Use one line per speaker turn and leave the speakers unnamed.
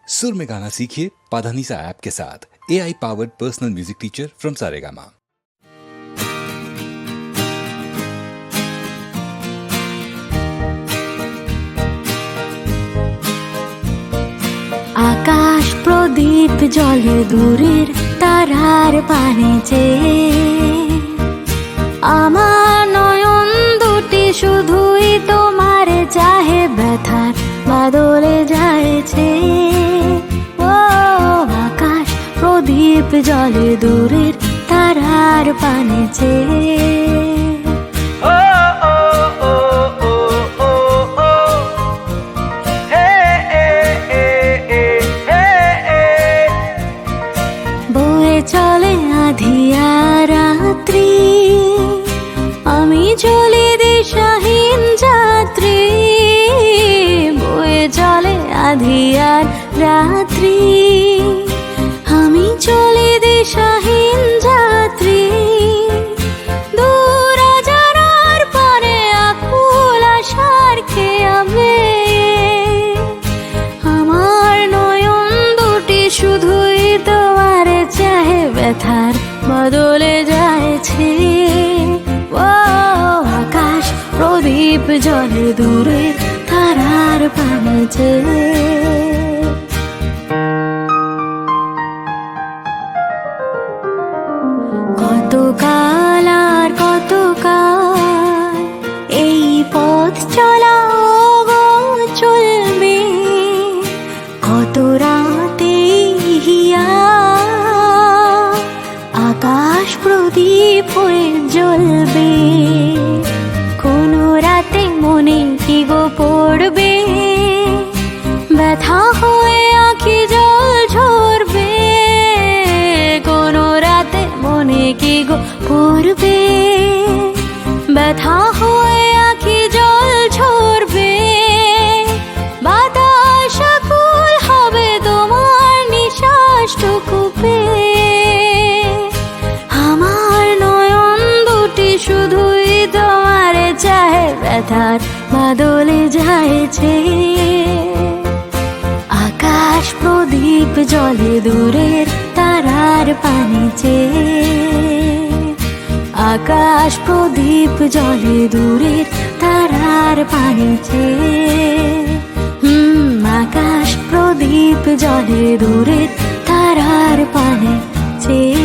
सुर में गाना सीखिए पाधानीसा ऐप के साथ। AI powered personal music teacher from Saregama.
আকাশ প্রদীপ জ্বলে দূরের তারার পানে চেয়ে, আমার নয়ন দুটি শুধুই তোমার চাহে, ব্যথার বাদলে যায়ছে। ও আকাশ প্রদীপ জ্বলে দূরের তারার পানে চেয়ে। চলে আধিয়া রাত্রি, আমি চলি দিশাহীন যাত্রী। বয়ে চলে আধিয়ার রাত্রি, আমি চলি দিশাহীন যাত্রী। দূর জানার পানে আকুল আশার খেয়াবে, আমার নয়ন দুটি শুধুই তোমার চাহে, ব্যথার বদলে যায়ছে। ও আকাশ প্রদীপ জ্বলে দূরে তারার পানে চেয়ে। কতকাল আর কতকাল এই পথ চলা চলবে, কত রাতে হিয়া আকাশ প্রদীপ হয়ে জ্বলবে। কোনো রাতে মনে কি গো পড়বে, ব্যথা হয়ে আঁখি জল ঝরবে। কোনো রাতে মনে কি গো পড়বে, ব্যথা হয়ে আঁখি জল ঝরবে। বাতাস আকুল হবে তোমার নিঃশ্বাসটুকু পেয়ে, আমার নয়ন দুটি শুধুই তোমার চাহে, ব্যথার বাদলে যায়ছে। আকাশ প্রদীপ জ্বলে দূরের তারার পানে চেয়ে, আকাশ প্রদীপ জ্বলে দূরের তারার পানে চেয়ে। আকাশ প্রদীপ জ্বলে দূরের তারার পানে চেয়ে।